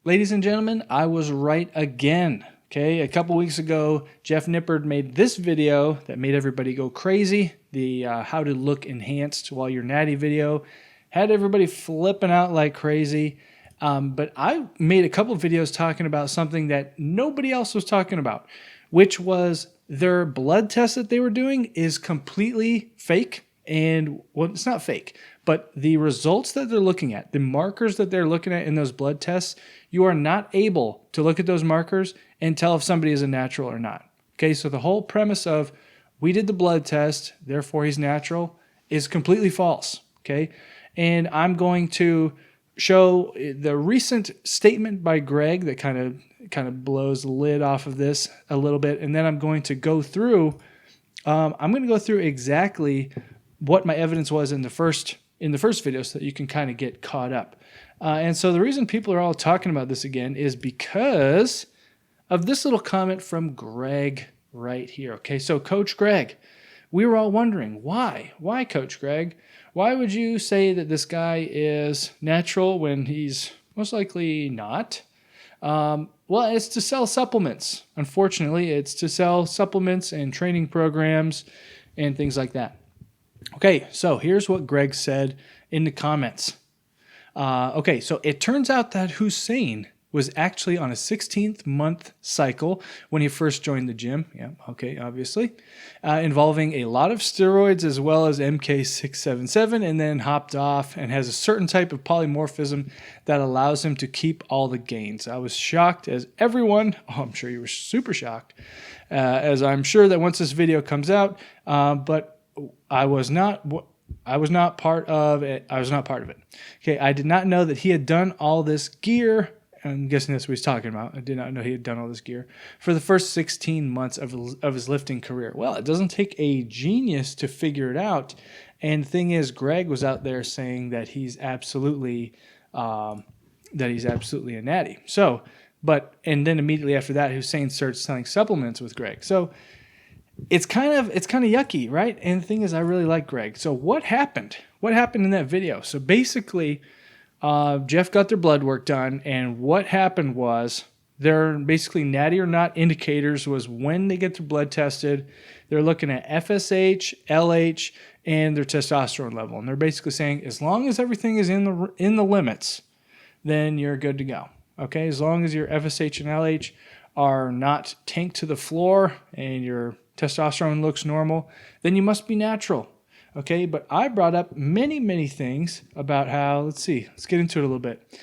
Ladies and gentlemen, I was right again. Okay, a couple weeks ago, Jeff Nippard made this video that made everybody go crazy. The how to look enhanced while you're natty video. Had everybody flipping out like crazy. But I made a couple of videos talking about something that nobody else was talking about, which was their blood test that they were doing is completely fake. And well, it's not fake, but the results that they're looking at, the markers that they're looking at in those blood tests, you are not able to look at those markers and tell if somebody is a natural or not. Okay, so the whole premise of we did the blood test, therefore he's natural, is completely false. Okay, and I'm going to show the recent statement by Greg that kind of blows the lid off of this a little bit, and then I'm going to go through. I'm going to go through exactly what my evidence was in the first video, so that you can kind of get caught up. And so the reason people are all talking about this again is because of this little comment from Greg right here. Okay, so Coach Greg, we were all wondering why Coach Greg? Why would you say that this guy is natural when he's most likely not? Well, it's to sell supplements. Unfortunately, it's to sell supplements and training programs and things like that. Okay, so here's what Greg said in the comments. Okay, so it turns out that Hussein was actually on a 16th month cycle when he first joined the gym. Yeah, okay, obviously. Involving a lot of steroids as well as MK677, and then hopped off and has a certain type of polymorphism that allows him to keep all the gains. I was shocked, as everyone, I'm sure you were super shocked, as I'm sure that once this video comes out, but I was not part of it. Okay, I did not know that he had done all this gear. I'm guessing that's what he's talking about. I did not know he had done all this gear for the first 16 months of his lifting career. Well, it doesn't take a genius to figure it out. And the thing is, Greg was out there saying that he's absolutely a natty. So, and then immediately after that, Hussein starts selling supplements with Greg. So it's kind of yucky, right? And the thing is, I really like Greg. So what happened? What happened in that video? So basically, Jeff got their blood work done, and what happened was their basically natty or not indicators was when they get their blood tested, they're looking at FSH, LH, and their testosterone level, and they're basically saying as long as everything is in the limits, then you're good to go. Okay, as long as your FSH and LH are not tanked to the floor and your testosterone looks normal, then you must be natural. Okay, but I brought up many things about how, let's get into it a little bit.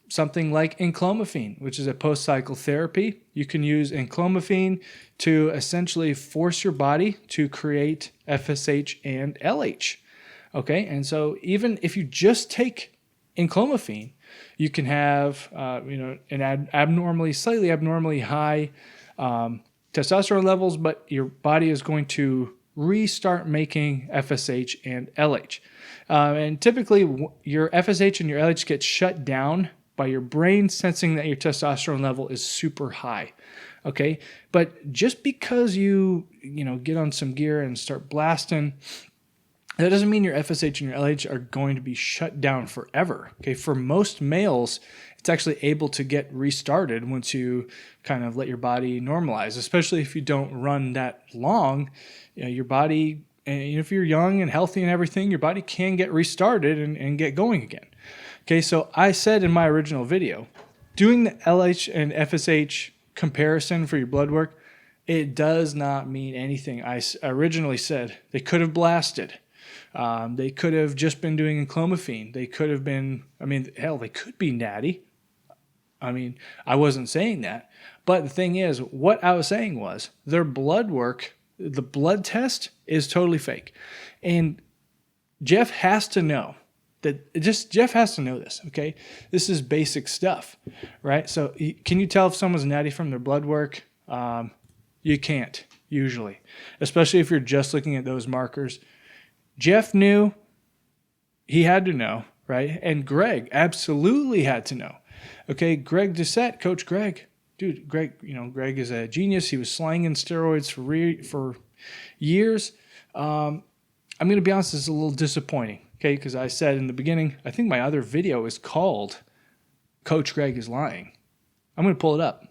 Something like enclomiphene, which is a post-cycle therapy. You can use enclomiphene to essentially force your body to create FSH and LH. Okay, and so even if you just take enclomiphene, you can have an slightly abnormally high testosterone levels, but your body is going to restart making FSH and LH. And typically, your FSH and your LH get shut down by your brain sensing that your testosterone level is super high. Okay, but just because you get on some gear and start blasting, that doesn't mean your FSH and your LH are going to be shut down forever. Okay, for most males, it's actually able to get restarted once you kind of let your body normalize, especially if you don't run that long. Your body, and if you're young and healthy and everything, your body can get restarted and get going again. Okay, so I said in my original video, doing the LH and FSH comparison for your blood work, it does not mean anything. I originally said they could have blasted. They could have just been doing enclomiphene. They could have been, they could be natty. I wasn't saying that. But the thing is, what I was saying was their blood work, the blood test is totally fake. And Jeff has to know Jeff has to know this, okay? This is basic stuff, right? So can you tell if someone's natty from their blood work? You can't, usually, especially if you're just looking at those markers. Jeff knew, he had to know, right? And Greg absolutely had to know. Okay, Greg Doucette, Coach Greg. Dude, Greg is a genius. He was slanging steroids for years. I'm going to be honest, this is a little disappointing, okay? Because I said in the beginning, I think my other video is called Coach Greg is lying. I'm going to pull it up.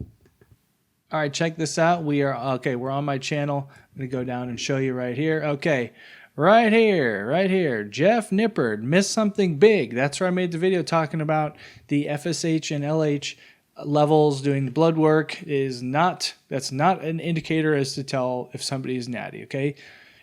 All right, check this out. We're on my channel. I'm going to go down and show you right here. Okay, right here. Jeff Nippard missed something big. That's where I made the video talking about the FSH and LH levels. Doing the blood work that's not an indicator as to tell if somebody is natty, okay?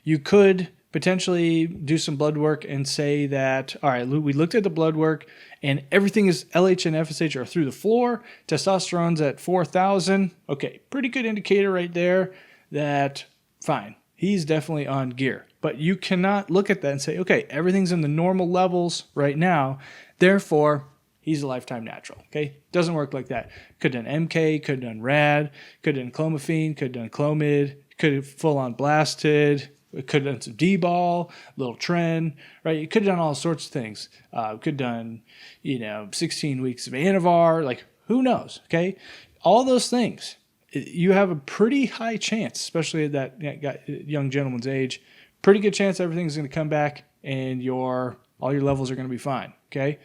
You could potentially do some blood work and say that, all right, we looked at the blood work and everything is LH and FSH are through the floor. Testosterone's at 4,000. Okay, pretty good indicator right there that, fine, he's definitely on gear. But you cannot look at that and say, okay, everything's in the normal levels right now, therefore, he's a lifetime natural, okay? Doesn't work like that. Could have done MK, could have done RAD, could have done clomiphene, could have done clomid, could have full-on blasted, could have done some D-ball, little tren, right? You could have done all sorts of things. Could have done, 16 weeks of Anavar, like who knows, okay? All those things, you have a pretty high chance, especially at that young gentleman's age, pretty good chance everything's going to come back and all your levels are going to be fine, okay?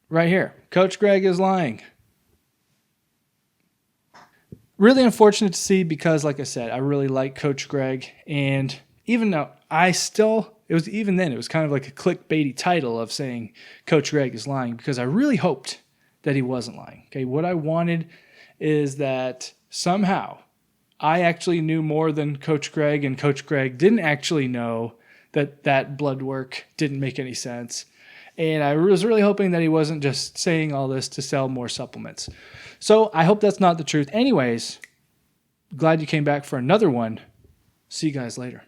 Right here, Coach Greg is lying. Really unfortunate to see because, like I said, I really like Coach Greg. And even though it was kind of like a clickbaity title of saying Coach Greg is lying because I really hoped that he wasn't lying. Okay, what I wanted is that somehow I actually knew more than Coach Greg and Coach Greg didn't actually know that blood work didn't make any sense. And I was really hoping that he wasn't just saying all this to sell more supplements. So I hope that's not the truth. Anyways, glad you came back for another one. See you guys later.